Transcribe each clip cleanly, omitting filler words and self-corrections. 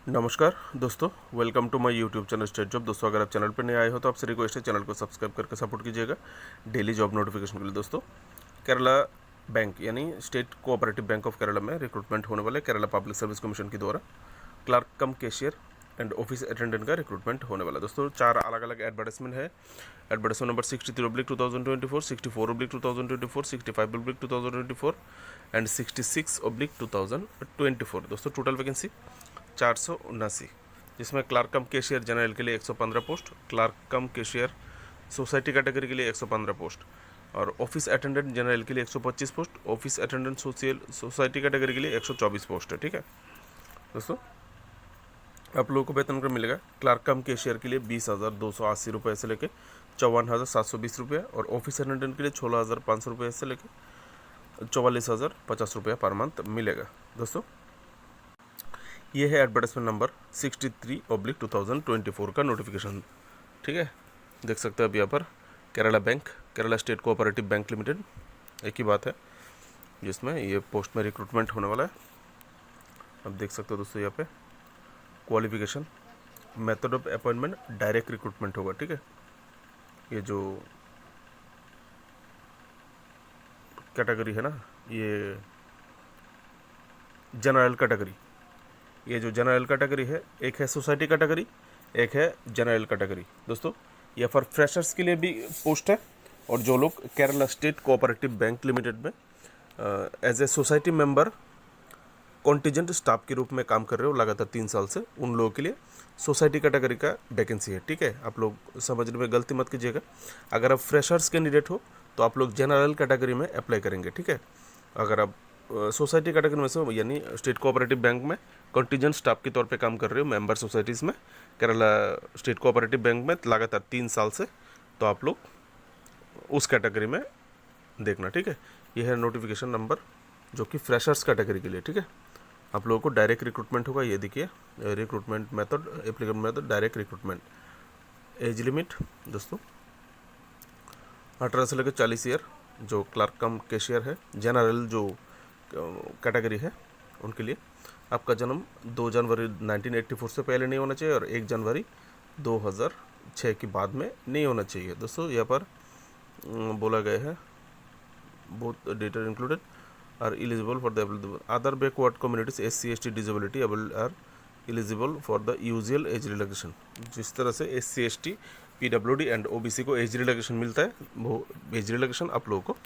नमस्कार दोस्तों, welcome to my YouTube channel state job. दोस्तों, अगर आप चैनल पर नए आए हो तो आपसे रिक्वेस्ट है चैनल को सब्सक्राइब करके सपोर्ट कीजिएगा डेली जॉब नोटिफिकेशन के लिए। दोस्तों, केरला बैंक यानी state cooperative bank of Kerala में रिक्रूटमेंट होने वाले केरला पब्लिक सर्विस कमीशन के द्वारा clerk come cashier and office attendant का रिक्रूटमेंट होने वाला। दोस्तों, 4 अलग अलग एडवर्टाइजमेंट है। Advertisement number 63/2024, 64/2024, 65/2024 and 66/2024। दोस्तों, टोटल वैकेंसी 479, जिसमें क्लर्क कम कैशियर जनरल के लिए 115 पोस्ट, क्लर्क कम कैशियर सोसाइटी कैटेगरी के लिए 115 पोस्ट और ऑफिस अटेंडेंट जनरल के लिए 125 post, office attendant society category के लिए 124 पोस्ट है। ठीक है दोस्तों, आप लोगों को वेतन क्रम मिलेगा क्लर्क कम कैशियर के लिए 20,280 रुपये से लेकर 54,720 रुपये और ऑफिस अटेंडेंट के लिए 16,500 रुपये से लेकर 44,050 रुपये पर मंथ मिलेगा। दोस्तों, ये है एडवर्टाइजमेंट नंबर 63/2024 का नोटिफिकेशन। ठीक है, देख सकते हैं अब यहाँ पर Kerala bank, Kerala state cooperative bank limited, एक ही बात है जिसमें ये पोस्ट में रिक्रूटमेंट होने वाला है। अब देख सकते हो दोस्तों, यहाँ पे qualification, method of appointment, direct recruitment होगा। ठीक है, ये जो कैटेगरी है ना, ये जनरल कैटेगरी, ये जो जनरल कैटेगरी है, एक है सोसाइटी कैटेगरी, एक है जनरल कैटेगरी। दोस्तों, ये फॉर फ्रेशर्स के लिए भी पोस्ट है और जो लोग Kerala state cooperative bank limited में as a society member contingent staff के रूप में काम कर रहे हो लगातार 3 साल से, उन लोगों के लिए सोसाइटी कैटेगरी का वैकेंसी है। ठीक है, आप लोग समझने में गलती मत कीजिएगा। अगर आप फ्रेशर्स कैंडिडेट हो तो आप लोग जनरल कैटेगरी में अप्लाई करेंगे। ठीक है, अगर आप सोसाइटी कैटेगरी में से यानी स्टेट कोऑपरेटिव बैंक में कॉन्टीजेंट स्टाफ के तौर पे काम कर रहे हो मेंबर सोसाइटीज़ में केरला स्टेट कोऑपरेटिव बैंक में लगातार 3 साल से, तो आप लोग उस कैटेगरी में देखना। ठीक है, यह है नोटिफिकेशन नंबर जो कि फ्रेशर्स कैटेगरी के लिए। ठीक है, आप लोगों को डायरेक्ट रिक्रूटमेंट होगा। ये देखिए, recruitment method, applicable method, direct recruitment. Age limit दोस्तों 18 से लेकर 40 ईयर, जो क्लर्क कम कैशियर है जनरल जो कैटेगरी है उनके लिए। आपका जन्म 2 जनवरी 1984 से पहले नहीं होना चाहिए और 1 जनवरी 2006 के बाद में नहीं होना चाहिए। दोस्तों, यहाँ पर बोला गया है both data included are eligible for the other backward communities, SC ST disability are eligible for the usual age relaxation. जिस तरह से SC ST PWD and OBC को एज रिलैक्सेशन मिलता है, वो एज रिलैक्सेशन आप लोगों को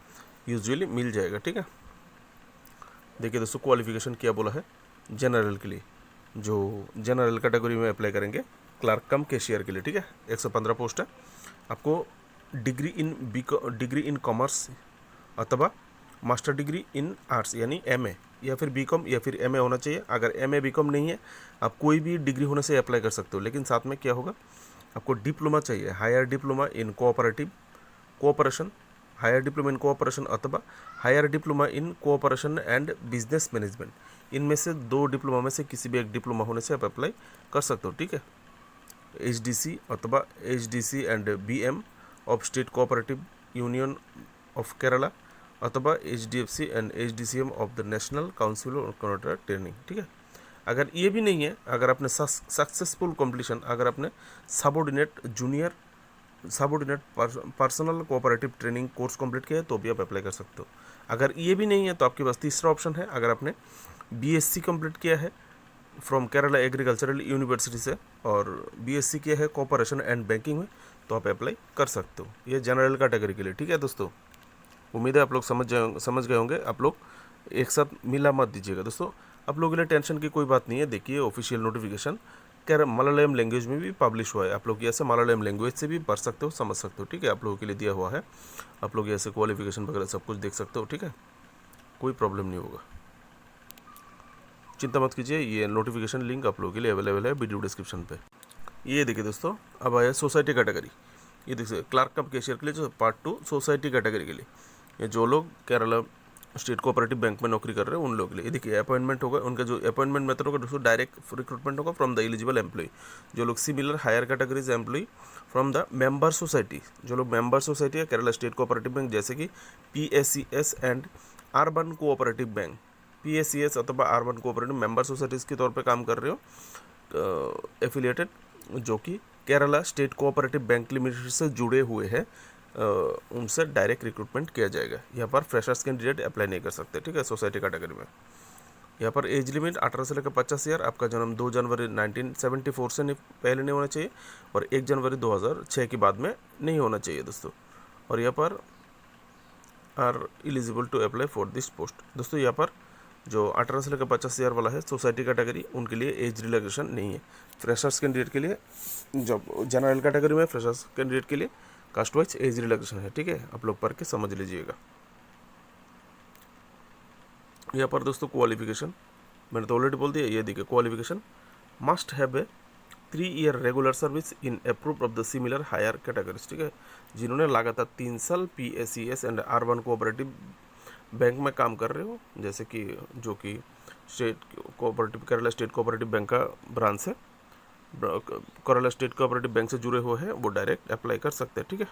यूजुअली मिल जाएगा। ठीक है, देखिए दोस्तों, क्वालिफिकेशन क्या बोला है जनरल के लिए, जो जनरल कैटेगरी में अप्लाई करेंगे क्लर्क कम कैशियर के लिए। ठीक है, 115 पोस्ट है। आपको डिग्री इन कॉमर्स अथवा मास्टर डिग्री इन आर्ट्स यानी MA या फिर BCom या फिर MA होना चाहिए। अगर MA BCom नहीं है, आप कोई भी डिग्री होने से अप्लाई कर सकते हो, लेकिन साथ में क्या होगा, आपको डिप्लोमा चाहिए, higher diploma in cooperation, higher diploma in cooperation अथवा higher diploma in cooperation and business management. इनमें से 2 डिप्लोमा में से किसी भी एक डिप्लोमा होने से आप अप्लाई कर सकते हो। ठीक है, HDC अथवा HDC and BM of state cooperative union of Kerala अथवा HDFC and HDCM of the national council of contract training. ठीक है, अगर ये भी नहीं है, अगर आपने सक्सेसफुल कंप्लीशन, अगर आपने subordinate personal cooperative training course complete किया है तो भी आप अप्लाई कर सकते हो। अगर ये भी नहीं है तो आपके पास तीसरा ऑप्शन है, अगर आपने BSc कंप्लीट किया है फ्रॉम केरला एग्रीकल्चरल यूनिवर्सिटी से और BSc किया है कोऑपरेशन एंड बैंकिंग में, तो आप अप्लाई कर सकते हो। ये जनरल कैटेगरी के लिए। ठीक है दोस्तों, उम्मीद है आप लोग समझ गए होंगे। आप लोग एक साथ मिला मत दीजिएगा। दोस्तों, आप लोगों के लिए टेंशन की कोई बात नहीं है। देखिए, ऑफिशियल नोटिफिकेशन मलयालम लैंग्वेज में भी पब्लिश हुआ है। आप लोग ऐसे मलयालम लैंग्वेज से भी पढ़ सकते हो, समझ सकते हो। ठीक है, आप लोगों के लिए दिया हुआ है, आप लोग ऐसे क्वालिफिकेशन वगैरह सब कुछ देख सकते हो। ठीक है, कोई प्रॉब्लम नहीं होगा, चिंता मत कीजिए। ये नोटिफिकेशन लिंक आप लोगों के लिए अवेलेबल है वीडियो डिस्क्रिप्शन पे। ये देखिए दोस्तों, अब आया सोसाइटी कैटेगरी। ये देखिए, क्लर्क कम कैशियर के लिए जो पार्ट 2 सोसाइटी कैटेगरी के लिए, ये जो लोग केरला स्टेट कोऑपरेटिव बैंक में नौकरी कर रहे हैं उन लोगों के लिए। ये देखिए, अपॉइंटमेंट होगा, उनका जो अपॉइंटमेंट मेथड होगा दोस्तों डायरेक्ट रिक्रूटमेंट होगा फ्रॉम द एलिजिबल एम्प्लॉय। जो लोग similar higher categories employ from the member society, जो लोग मेंबर सोसाइटी है केरला स्टेट कोऑपरेटिव बैंक, जैसे कि PSCS and urban cooperative bank, PSCS अथवा अर्बन कोऑपरेटिव मेंबर सोसाइटीज़ के तौर पे काम कर रहे हो एफिलिएटेड जो कि Kerala state cooperative bank limited से जुड़े हुए हैं, उनसे डायरेक्ट रिक्रूटमेंट किया जाएगा। यहाँ पर फ्रेशर्स कैंडिडेट अप्लाई नहीं कर सकते, ठीक है, सोसाइटी कैटेगरी में। यहाँ पर एज लिमिट 18 से लेकर 50 ईयर, आपका जन्म 2 जनवरी 1974 से पहले नहीं होना चाहिए और 1 जनवरी 2006 के बाद में नहीं होना चाहिए दोस्तों। और यहाँ पर are eligible to apply for this post. दोस्तों यहाँ पर जो 18 से लेकर 50 ईयर वाला है सोसाइटी कैटेगरी, उनके लिए एज रिलैक्सेशन नहीं है। फ्रेशर्स कैंडिडेट के लिए, जब जनरल कैटेगरी में फ्रेशर्स कैंडिडेट के लिए कास्ट वाइज एज रिलैक्सेशन है, ठीक है, आप लोग पढ़ के समझ लीजिएगा। यहाँ पर दोस्तों क्वालिफिकेशन मैंने तो ऑलरेडी बोल दिया, ये देखिए qualification must have a 3 year regular service in approve of the similar higher categories, ठीक है, जिन्होंने लगातार 3 साल PSES and R1 cooperative bank में काम कर रहे हो, जैसे कि जो कि state cooperative Kerala state cooperative bank का ब्रांच है, केरला स्टेट कोऑपरेटिव बैंक से जुड़े हुए हैं, वो डायरेक्ट अप्लाई कर सकते हैं, ठीक है।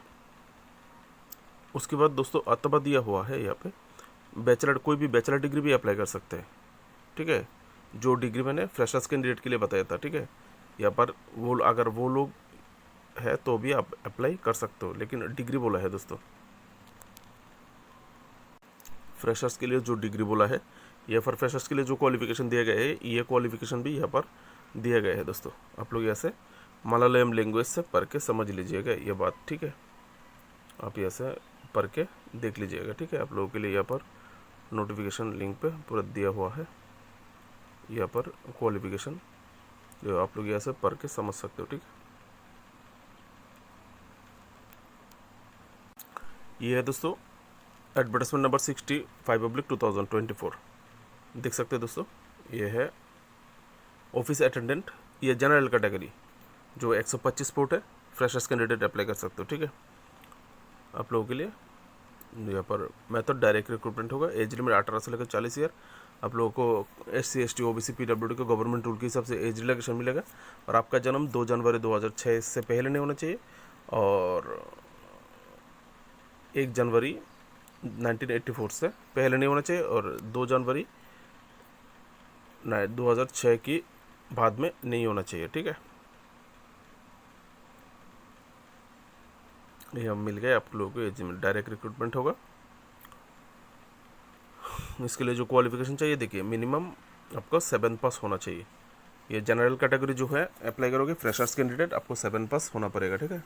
उसके बाद दोस्तों अतबा दिया हुआ है यहाँ पे, बैचलर, कोई भी बैचलर डिग्री भी अप्लाई कर सकते हैं, ठीक है, जो डिग्री मैंने फ्रेशर्स कैंडिडेट के लिए बताया था, ठीक है। यहाँ पर वो अगर वो लोग है तो भी आप अप्लाई कर सकते हो, लेकिन डिग्री बोला है दोस्तों, फ्रेशर्स के लिए जो डिग्री बोला है, या फिर फ्रेशर्स के लिए जो क्वालिफिकेशन दिया गया है, ये क्वालिफिकेशन भी यहाँ पर दिया गया है दोस्तों। आप लोग यहाँ से मलयालम लैंग्वेज से पढ़ के समझ लीजिएगा ये बात, ठीक है, आप यहाँ से पढ़ के देख लीजिएगा, ठीक है। आप लोगों के लिए यहाँ पर नोटिफिकेशन लिंक पे पूरा दिया हुआ है, यहाँ पर क्वालिफिकेशन जो आप लोग यहाँ से पढ़ के समझ सकते हो, ठीक है। ये है दोस्तों एडवर्टाइजमेंट नंबर 65/2024, देख सकते हैं दोस्तों, ये है ऑफिस अटेंडेंट, ये जनरल कैटेगरी जो 125 पोस्ट है, फ्रेशर्स कैंडिडेट अप्लाई कर सकते हो, ठीक है। आप लोगों के लिए यहाँ पर मेथड डायरेक्ट रिक्रूटमेंट होगा, एज लिमिट 18 से लेकर 40 ईयर। आप लोगों को SC ST OBC PWD को गवर्नमेंट रूल के हिसाब से एज रिलैक्सेशन मिलेगा, और आपका जन्म 2 जनवरी 2006 से पहले नहीं होना चाहिए और 1 जनवरी 1984 से पहले नहीं होना चाहिए और 2 जनवरी 2006 की बाद में नहीं होना चाहिए, ठीक है। ये हम मिल गए आप लोगों को, एज में डायरेक्ट रिक्रूटमेंट होगा। इसके लिए जो क्वालिफिकेशन चाहिए देखिए, मिनिमम आपको 7 पास होना चाहिए। ये जनरल कैटेगरी जो है अप्लाई करोगे फ्रेशर्स कैंडिडेट, आपको 7 पास होना पड़ेगा, ठीक है।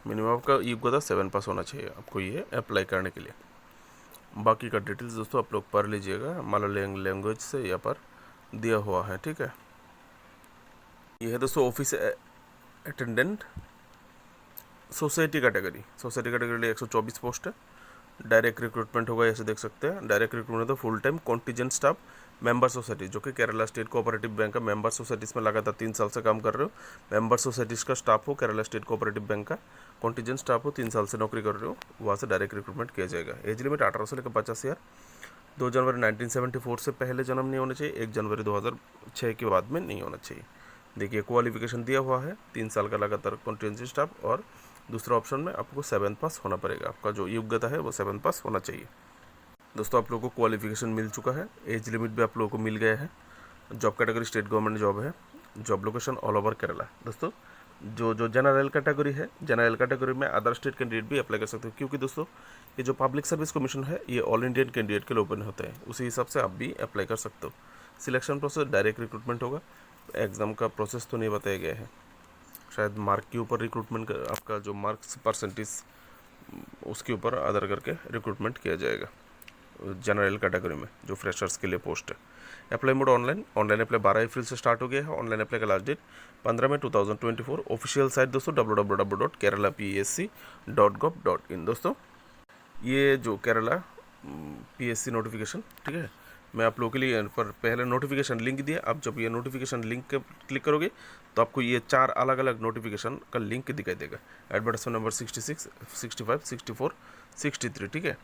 मिनिमम आपका योग्यता 7 पास होना चाहिए आपको ये अप्लाई करने के लिए। बाकी का डिटेल्स दोस्तों आप लोग पढ़ लीजिएगा, मलयालम लैंग्वेज से यहाँ पर दिया हुआ है, ठीक है। ये है दोस्तों office attendant society category, society category लिए 124 पोस्ट है, डायरेक्ट रिक्रूटमेंट होगा, ऐसे देख सकते हैं। डायरेक्ट रिक्रूटमेंट तो full time contingent staff member society, जो कि केरला स्टेट कोऑपरेटिव बैंक का मेंबर सोसाइटीज़ में लगातार 3 साल से काम कर रहे हो, मेंबर सोसाइटीज़ का स्टाफ हो, केरला स्टेट कोऑपरेटिव बैंक का कॉन्टीजेंट स्टाफ हो, 3 साल से नौकरी कर रहे हो, वहाँ से डायरेक्ट रिक्रूटमेंट किया जाएगा। एज लिमिट 18 से लेकर 50 ईयर, 2 जनवरी 1974 से पहले जन्म नहीं होना चाहिए, 1 जनवरी 2006 के बाद में नहीं होना चाहिए। देखिए क्वालिफिकेशन दिया हुआ है, 3 साल का लगातार कॉन्टीजेंट स्टाफ, और दूसरा ऑप्शन में आपको 7 पास होना पड़ेगा, आपका जो योग्यता है वो 7 पास होना चाहिए। दोस्तों आप लोगों को क्वालिफिकेशन मिल चुका है, एज लिमिट भी आप लोगों को मिल गया है, job category state government job है, job location all over Kerala. दोस्तों जो जनरल कैटेगरी है, जनरल कैटेगरी में अदर स्टेट कैंडिडेट भी अप्लाई कर सकते हो, क्योंकि दोस्तों ये जो पब्लिक सर्विस कमीशन है ये ऑल इंडियन कैंडिडेट के लिए ओपन होता है, उसी हिसाब से आप भी अप्लाई कर सकते हो। सिलेक्शन प्रोसेस डायरेक्ट रिक्रूटमेंट होगा, एग्ज़ाम का प्रोसेस तो नहीं बताया गया है, शायद मार्क के ऊपर रिक्रूटमेंट आपका जो मार्क्स परसेंटेज उसके ऊपर आधार करके रिक्रूटमेंट किया जाएगा जनरल कैटेगरी में जो फ्रेशर्स के लिए पोस्ट है। Apply mode online, online apply 12 अप्रैल से स्टार्ट हो गया है, ऑनलाइन अप्लाई का लास्ट डेट 15 मई 2024। ऑफिशियल साइट दोस्तों www.keralapsc.gov.in। दोस्तों ये जो केरला PSC नोटिफिकेशन, ठीक है, मैं आप लोगों के लिए पर पहले नोटिफिकेशन लिंक दिया, आप जब ये नोटिफिकेशन लिंक क्लिक करोगे तो आपको ये 4 अलग अलग नोटिफिकेशन का लिंक दिखाई देगा, एडवर्टाइजमेंट नंबर 66, 65, 64, 63, ठीक है।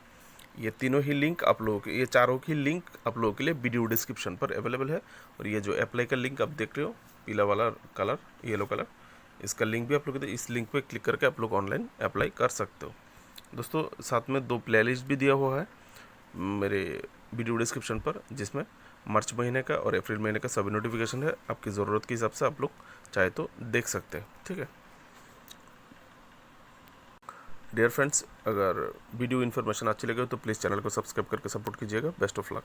ये तीनों ही लिंक आप लोगों के, ये चारों की लिंक आप लोगों के लिए वीडियो डिस्क्रिप्शन पर अवेलेबल है, और ये जो अप्लाई का लिंक आप देख रहे हो पीला वाला कलर, येलो कलर, इसका लिंक भी आप लोग इस लिंक पे क्लिक करके आप लोग ऑनलाइन अप्लाई कर सकते हो। दोस्तों साथ में 2 प्लेलिस्ट भी दिया हुआ है मेरे वीडियो डिस्क्रिप्शन पर, जिसमें मार्च महीने का और अप्रैल महीने का सभी नोटिफिकेशन है। आपकी ज़रूरत के हिसाब से आप लोग चाहे तो देख सकते हैं, ठीक है। डियर फ्रेंड्स, अगर वीडियो इन्फॉर्मेशन अच्छी लगे तो प्लीज़ चैनल को सब्सक्राइब करके सपोर्ट कीजिएगा। Best of luck.